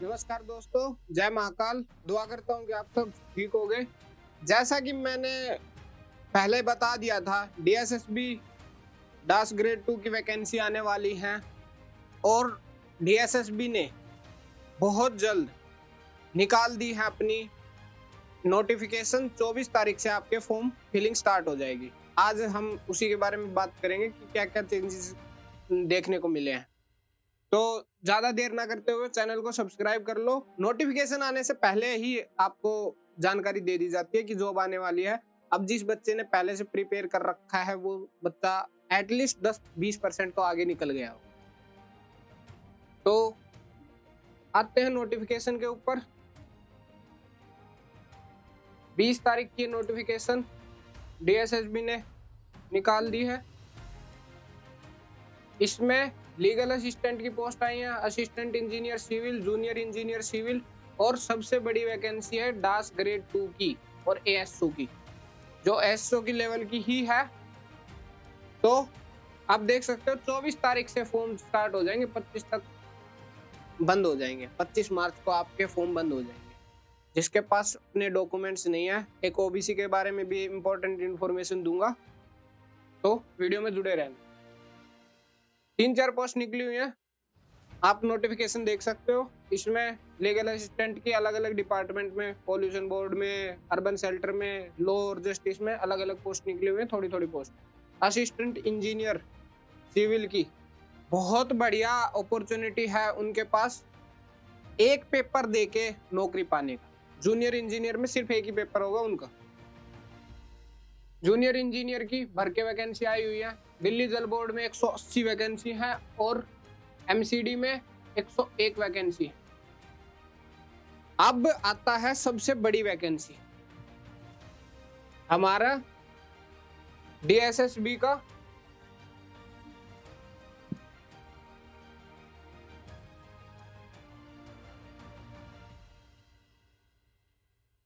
नमस्कार दोस्तों, जय महाकाल। दुआ करता हूँ कि आप सब ठीक हो गए। जैसा कि मैंने पहले बता दिया था, डीएसएसबी दास ग्रेड 2 की वैकेंसी आने वाली हैं और डीएसएसबी ने बहुत जल्द निकाल दी है अपनी नोटिफिकेशन। 24 तारीख से आपके फॉर्म फिलिंग स्टार्ट हो जाएगी। आज हम उसी के बारे में बात करेंगे कि क्या-क्या चेंजेस देखने को मिले हैं। तो ज्यादा देर ना करते हुए चैनल को सब्सक्राइब कर लो। नोटिफिकेशन आने से पहले ही आपको जानकारी दे दी जाती है कि जॉब आने वाली है। अब जिस बच्चे ने पहले से प्रिपेयर कर रखा है वो बच्चा एटलीस्ट 10-20% तो आगे निकल गया हो। तो आते हैं नोटिफिकेशन के ऊपर। 20 तारीख की नोटिफिकेशन डीएसएसबी ने निकाल दी है। इसमें लीगल असिस्टेंट की पोस्ट आई है, assistant engineer civil, junior engineer civil और सबसे बड़ी वैकेंसी है दास ग्रेड 2 की और एएसओ की, जो एएसओ की लेवल की ही है। तो आप देख सकते हो 24 तारीख से फॉर्म स्टार्ट हो जाएंगे, 25 तक बंद हो जाएंगे। 25 मार्च को आपके फॉर्म बंद हो जाएंगे। जिसके पास अपने डॉक्यूमेंट्स नहीं है, एक ओबीसी के बारे में भी इंपॉर्टेंट इंफॉर्मेशन दूंगा, तो वीडियो में जुड़े रहना। 3-4 पोस्ट निकली हुई हैं, आप नोटिफिकेशन देख सकते हो। इसमें लीगल असिस्टेंट की अलग अलग डिपार्टमेंट में, पॉल्यूशन बोर्ड में, अर्बन सेल्टर में, लॉ और जस्टिस में अलग अलग पोस्ट निकली हुई है, थोड़ी थोड़ी पोस्ट। असिस्टेंट इंजीनियर सिविल की बहुत बढ़िया अपॉर्चुनिटी है उनके पास, एक पेपर देके नौकरी पाने का। जूनियर इंजीनियर में सिर्फ एक ही पेपर होगा उनका। जूनियर इंजीनियर की भर के वैकेंसी आई हुई है। दिल्ली जल बोर्ड में 180 वैकेंसी है और एमसीडी में 101 वैकेंसी है। अब आता है सबसे बड़ी वैकेंसी, हमारा डीएसएसबी का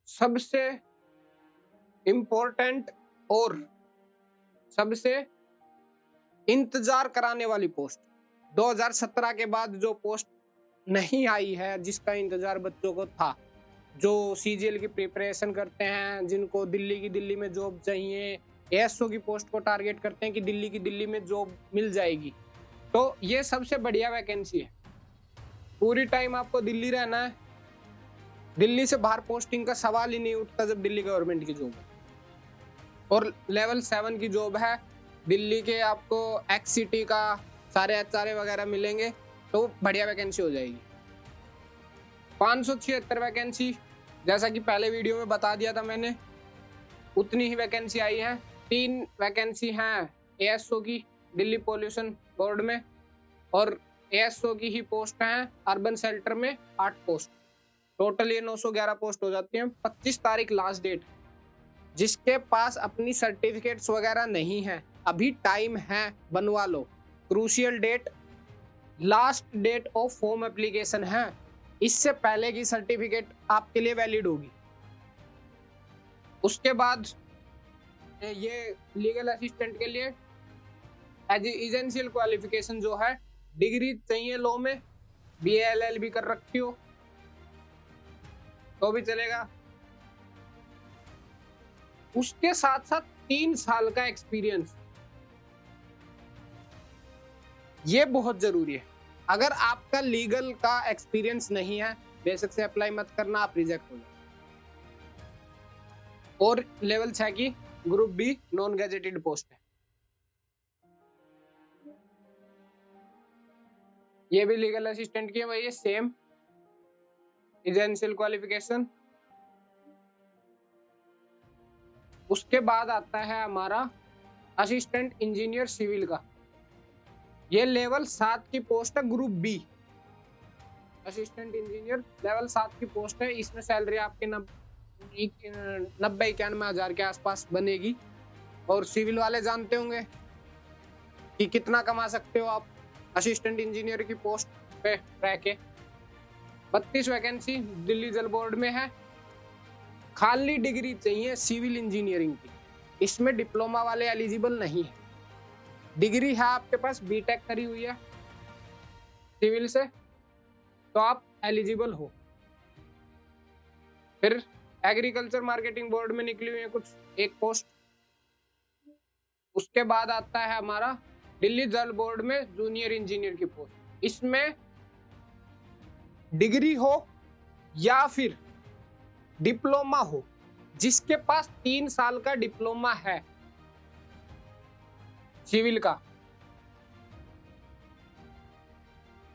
सबसे इंपॉर्टेंट और सबसे इंतजार कराने वाली पोस्ट। 2017 के बाद जो पोस्ट नहीं आई है, जिसका इंतजार बच्चों को था, जो सीजीएल की प्रिपरेशन करते हैं, जिनको दिल्ली में जॉब चाहिए, एएसओ की पोस्ट को टारगेट करते हैं कि दिल्ली में जॉब मिल जाएगी, तो ये सबसे बढ़िया वैकेंसी है। पूरी टाइम आपको दिल्ली रहना है, दिल्ली से बाहर पोस्टिंग का सवाल ही नहीं उठता जब दिल्ली गवर्नमेंट की जॉब है। और लेवल 7 की जॉब है, दिल्ली के आपको एक्ससिटी का सारे एचआरए वगैरह मिलेंगे, तो बढ़िया वैकेंसी हो जाएगी। 576 वैकेंसी, जैसा कि पहले वीडियो में बता दिया था मैंने, उतनी ही वैकेंसी आई है। 3 वैकेंसी हैं एएसओ की दिल्ली पॉल्यूशन बोर्ड में, और एएसओ की ही पोस्ट हैं अर्बन सेल्टर में 8 पोस्ट। टोटल ये 911 पोस्ट हो जाती हैं। 25 तारीख लास्ट डेट। जिसके पास अपनी सर्टिफिकेट्स वगैरह नहीं है, अभी टाइम है, बनवा लो। Crucial date, last date of form application है, इससे पहले की सर्टिफिकेट आपके लिए वैलिड होगी। उसके बाद ये लीगल असिस्टेंट के लिए एसेंशियल क्वालिफिकेशन जो है, डिग्री चाहिए लॉ में, बीए एलएलबी कर रखी हो तो भी चलेगा। उसके साथ साथ 3 साल का एक्सपीरियंस, ये बहुत जरूरी है। अगर आपका लीगल का एक्सपीरियंस नहीं है, बेशक से अप्लाई मत करना, आप रिजेक्ट हो जाए। और लेवल 6 की group B non gazetted post है, ये भी लीगल असिस्टेंट की है, वही सेम एसेंशियल क्वालिफिकेशन। उसके बाद आता है हमारा असिस्टेंट इंजीनियर सिविल का, ये लेवल 7 की पोस्ट है, group B. Assistant engineer level 7 की पोस्ट है, इसमें सैलरी आपके 90-91 हजार के आसपास बनेगी। और सिविल वाले जानते होंगे कि कितना कमा सकते हो आप असिस्टेंट इंजीनियर की पोस्ट पे रह के। 32 वैकेंसी दिल्ली जल बोर्ड में है। खाली डिग्री चाहिए सिविल इंजीनियरिंग की, इसमें डिप्लोमा वाले एलिजिबल नहीं है। डिग्री है आपके पास, बीटेक करी हुई है सिविल से, तो आप एलिजिबल हो। फिर एग्रीकल्चर मार्केटिंग बोर्ड में निकली हुई है कुछ एक पोस्ट। उसके बाद आता है हमारा दिल्ली जल बोर्ड में जूनियर इंजीनियर की पोस्ट। इसमें डिग्री हो या फिर डिप्लोमा हो, जिसके पास 3 साल का डिप्लोमा है सिविल का,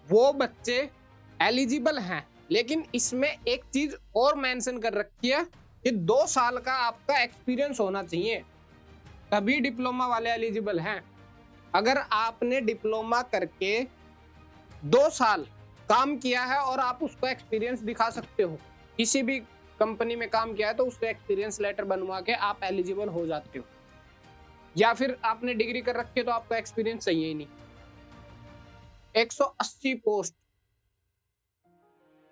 वो बच्चे एलिजिबल हैं। लेकिन इसमें एक चीज और मेंशन कर रखी है कि 2 साल का आपका एक्सपीरियंस होना चाहिए, तभी डिप्लोमा वाले एलिजिबल हैं। अगर आपने डिप्लोमा करके 2 साल काम किया है और आप उसको एक्सपीरियंस दिखा सकते हो, किसी भी कंपनी में काम किया है, तो उससे एक्सपीरियंस लेटर बनवा के आप एलिजिबल हो जाते हो। या फिर आपने डिग्री कर रखी है तो आपका एक्सपीरियंस चाहिए ही नहीं। 180 पोस्ट,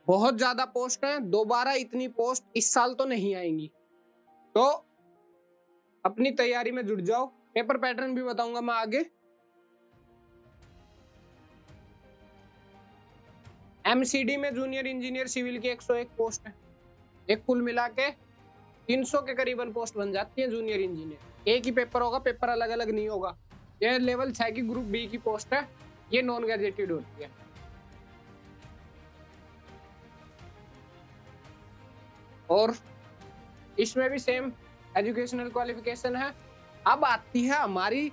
बहुत ज्यादा पोस्ट है। दोबारा इतनी पोस्ट इस साल तो नहीं आएंगी, तो अपनी तैयारी में जुट जाओ। पेपर पैटर्न भी बताऊंगा मैं आगे। एमसीडी में जूनियर इंजीनियर सिविल की 101 पोस्ट है। एक कुल मिला के 300 के करीबन पोस्ट बन जाती है जूनियर इंजीनियर। एक ही पेपर होगा, पेपर अलग अलग नहीं होगा। यह लेवल 6 की ग्रुप बी की पोस्ट है, ये नॉन गैजेटेड होती है। और इसमें भी सेम एजुकेशनल क्वालिफिकेशन है। अब आती है हमारी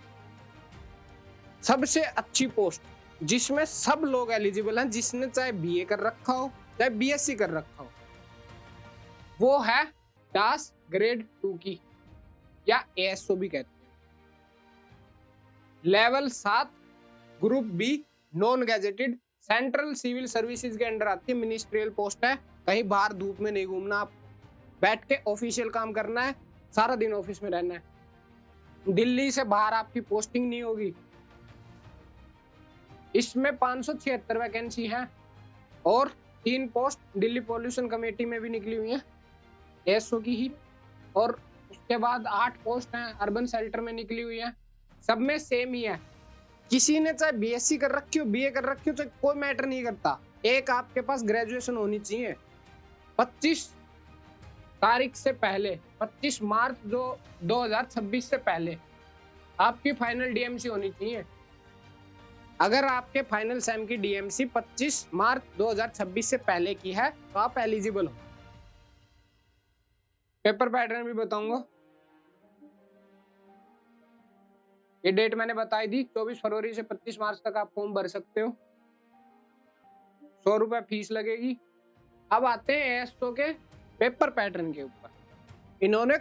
सबसे अच्छी पोस्ट, जिसमें सब लोग एलिजिबल हैं, जिसने चाहे बीए कर रखा हो चाहे बीएससी कर रखा हो। वो है दास ग्रेड 2 की, या एएसओ भी कहते हैं। Level 7 group B non gazetted central civil services के अंडर आती है। मिनिस्ट्रियल पोस्ट है। कहीं बाहर धूप में नहीं घूमना, आप बैठ के ऑफिशियल काम करना है, सारा दिन ऑफिस में रहना है। दिल्ली से बाहर आपकी पोस्टिंग नहीं होगी। इसमें 576 वैकेंसी है और 3 पोस्ट दिल्ली पॉल्यूशन कमेटी में भी निकली हुई है, एसओ की ही। और उसके बाद 8 पोस्ट हैं अर्बन शेल्टर में निकली हुई है। सब में सेम ही है। किसी ने चाहे बीएससी कर रखी हो, बीए कर रखी हो, चाहे कोई मैटर नहीं करता, एक आपके पास ग्रेजुएशन होनी चाहिए। 25 तारीख से पहले, 25 मार्च 2026 से पहले आपकी फाइनल डीएमसी होनी चाहिए। अगर आपके फाइनल सेम की डीएमसी 25 मार्च 2026 से पहले की है तो आप एलिजिबल हो। पेपर पैटर्न भी बताऊंगा। ये डेट मैंने बताई दी, 24 फरवरी से 25 मार्च तक आप फॉर्म भर सकते हो। 100 रुपए फीस लगेगी। अब आते हैं एएसओ के पेपर पैटर्न के ऊपर। इन्होंने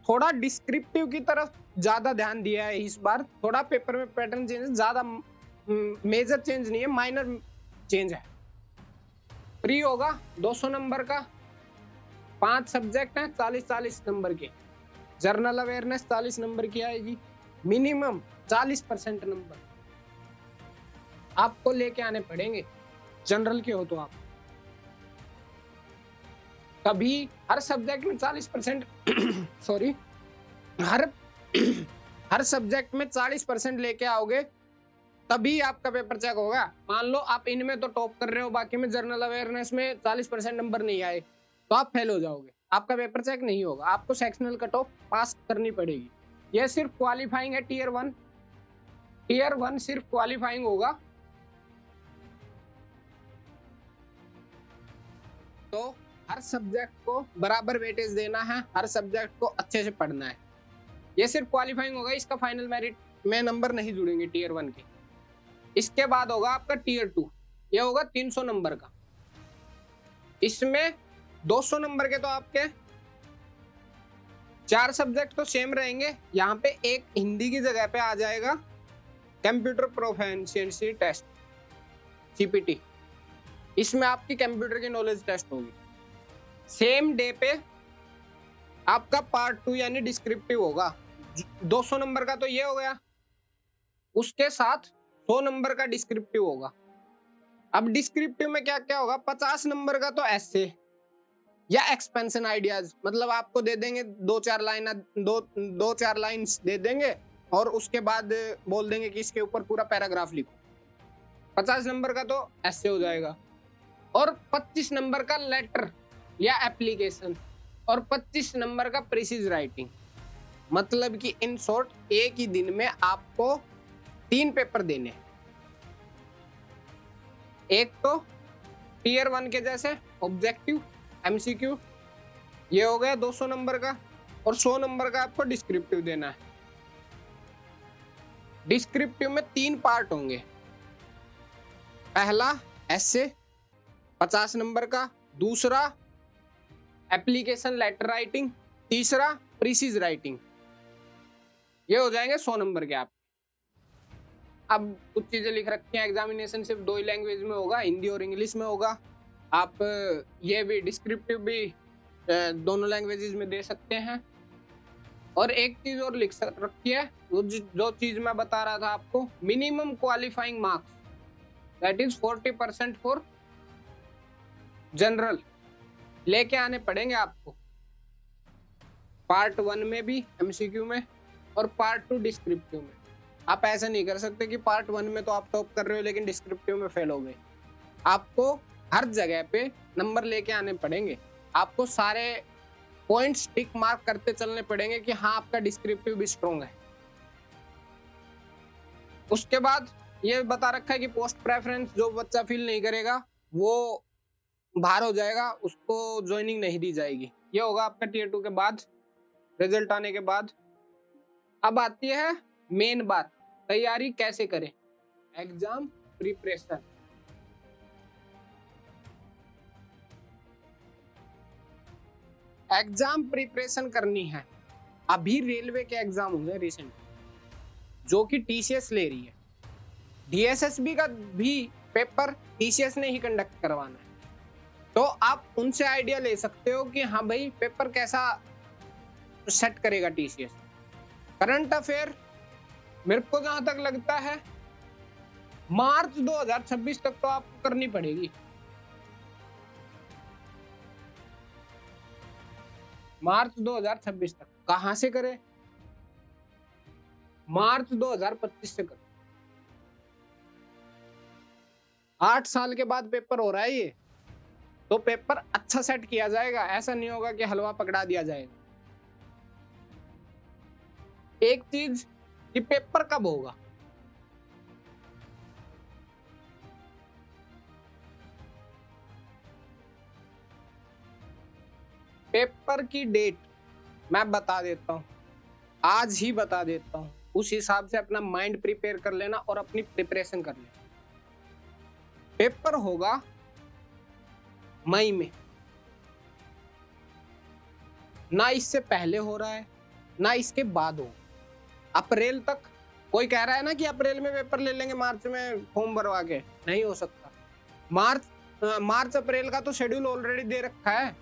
थोड़ा डिस्क्रिप्टिव की तरफ ज्यादा ध्यान दिया है इस बार। थोड़ा पेपर में पैटर्न चेंज, ज्यादा मेजर चेंज नहीं है, माइनर चेंज है। प्री होगा 200 नंबर का, 5 सब्जेक्ट हैं 40-40 नंबर के। जर्नल अवेयरनेस 40 नंबर की आएगी। मिनिमम 40% नंबर आपको लेके आने पड़ेंगे, जनरल के हो तो आप। तभी हर सब्जेक्ट में 40% सॉरी, हर सब्जेक्ट में 40% लेके आओगे तभी आपका पेपर चेक होगा। मान लो आप इनमें तो टॉप कर रहे हो, बाकी में जनरल अवेयरनेस में 40% नंबर नहीं आए तो आप फेल हो जाओगे, आपका पेपर चेक नहीं होगा। आपको सेक्शनल कट ऑफ पास करनी पड़ेगी। यह सिर्फ क्वालिफाइंग है, टीयर 1। टीयर 1 सिर्फ क्वालिफाइंग होगा। तो हर सब्जेक्ट को बराबर वेटेज देना है, हर सब्जेक्ट को अच्छे से पढ़ना है। ये सिर्फ क्वालिफाइंग होगा, इसका फाइनल मेरिट में नंबर नहीं जुड़ेंगे टीयर 1 के। इसके बाद होगा आपका टीयर 2, ये होगा 300 नंबर का। इसमें 200 नंबर के तो आपके 4 सब्जेक्ट तो सेम रहेंगे। यहाँ पे एक हिंदी की जगह पे आ जाएगा कंप्यूटर प्रोफिशिएंसी टेस्ट, सीपीटी। इसमें आपकी कंप्यूटर की नॉलेज टेस्ट होगी। सेम डे पे आपका पार्ट 2 यानी डिस्क्रिप्टिव होगा। 200 नंबर का तो ये हो गया, उसके साथ 100 नंबर का डिस्क्रिप्टिव होगा। अब डिस्क्रिप्टिव में क्या क्या होगा? 50 नंबर का तो ऐसे या एक्सपेंशन आइडियाज, मतलब आपको दे देंगे 2-4 लाइन्स दे देंगे और उसके बाद बोल देंगे कि इसके ऊपर पूरा पैराग्राफ लिखो। 50 नंबर का तो ऐसे हो जाएगा। और 25 नंबर का लेटर या एप्लीकेशन और 25 नंबर का प्रीसीज राइटिंग। मतलब कि इन शॉर्ट एक ही दिन में आपको 3 पेपर देने हैं। एक तो टीयर 1 के जैसे ऑब्जेक्टिव एमसीक्यू, ये हो गया 200 नंबर का, और 100 नंबर का आपको डिस्क्रिप्टिव देना है। डिस्क्रिप्टिव में 3 पार्ट होंगे। पहला ऐसे 50 नंबर का, दूसरा एप्लीकेशन लेटर राइटिंग, तीसरा प्रीसीज राइटिंग। ये हो जाएंगे 100 नंबर के आप। अब कुछ चीजें लिख रखी हैं, एग्जामिनेशन सिर्फ 2 ही लैंग्वेज में होगा, हिंदी और इंग्लिश में होगा। आप ये भी डिस्क्रिप्टिव भी दोनों लैंग्वेजेस में दे सकते हैं। और एक चीज और लिख रखी है, वो जो चीज मैं बता रहा था आपको, minimum qualifying marks that is 40% for general लेके आने पड़ेंगे आपको, पार्ट 1 में भी एमसीक्यू में और पार्ट 2 डिस्क्रिप्टिव में। आप ऐसा नहीं कर सकते कि पार्ट 1 में तो आप टॉप कर रहे हो लेकिन डिस्क्रिप्टिव में फेल हो गए। आपको हर जगह पे नंबर लेके आने पड़ेंगे, आपको सारे पॉइंट्स टिक मार्क करते चलने पड़ेंगे कि हाँ आपका डिस्क्रिप्टिव भी स्ट्रॉन्ग है। उसके बाद ये बता रखा है कि पोस्ट प्रेफरेंस जो बच्चा फिल नहीं करेगा वो बाहर हो जाएगा, उसको ज्वाइनिंग नहीं दी जाएगी। ये होगा आपका टीयर 2 के बाद, रिजल्ट आने के बाद। अब आती है मेन बात, तैयारी कैसे करें, एग्जाम प्रिपरेशन। एग्जाम प्रिपरेशन करनी है। अभी रेलवे के एग्जाम हुए रिसेंट, जो कि टीसीएस ले रही है। डीएसएसबी का भी पेपर टीसीएस ने ही कंडक्ट करवाना है, तो आप उनसे आइडिया ले सकते हो कि हाँ भाई पेपर कैसा सेट करेगा टीसीएस। करंट अफेयर मेरे को जहां तक लगता है मार्च 2026 तक तो आपको करनी पड़ेगी। मार्च 2026 तक। कहां से करें? मार्च 2025 से करें। 8 साल के बाद पेपर हो रहा है ये, तो पेपर अच्छा सेट किया जाएगा। ऐसा नहीं होगा कि हलवा पकड़ा दिया जाएगा। एक चीज कि पेपर कब होगा, पेपर की डेट मैं बता देता हूं, आज ही बता देता हूं। उस हिसाब से अपना माइंड प्रिपेयर कर लेना और अपनी प्रिपरेशन कर लेना। पेपर होगा मई में, ना इससे पहले हो रहा है ना इसके बाद हो। अप्रैल तक कोई कह रहा है ना कि अप्रैल में पेपर ले लेंगे, मार्च में फॉर्म भरवा के, नहीं हो सकता। मार्च अप्रैल का तो शेड्यूल ऑलरेडी दे रखा है।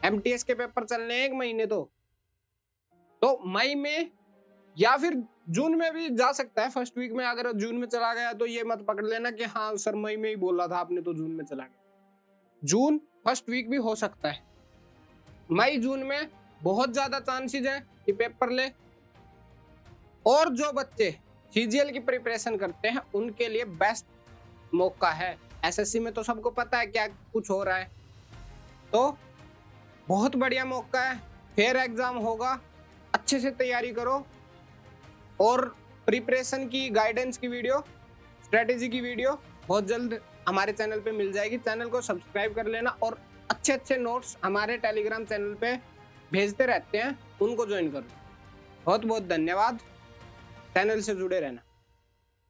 एमटीएस के पेपर चलने हैं 1 महीने तो मई में या फिर जून में भी जा सकता है, फर्स्ट वीक में। अगर जून में चला गया तो ये मत पकड़ लेना कि हाँ सर मई में ही बोला था आपने तो जून में चला गया। जून फर्स्ट वीक भी हो सकता है। मई जून में बहुत ज्यादा चांसेस है कि पेपर ले। और जो बच्चे सीजीएल की प्रिपरेशन करते हैं उनके लिए बेस्ट मौका है। एसएससी में तो सबको पता है क्या कुछ हो रहा है, तो बहुत बढ़िया मौका है। फेयर एग्जाम होगा, अच्छे से तैयारी करो। और प्रिपरेशन की गाइडेंस की वीडियो, स्ट्रेटेजी की वीडियो बहुत जल्द हमारे चैनल पे मिल जाएगी। चैनल को सब्सक्राइब कर लेना और अच्छे अच्छे नोट्स हमारे टेलीग्राम चैनल पे भेजते रहते हैं, उनको ज्वाइन करो। बहुत बहुत धन्यवाद। चैनल से जुड़े रहना।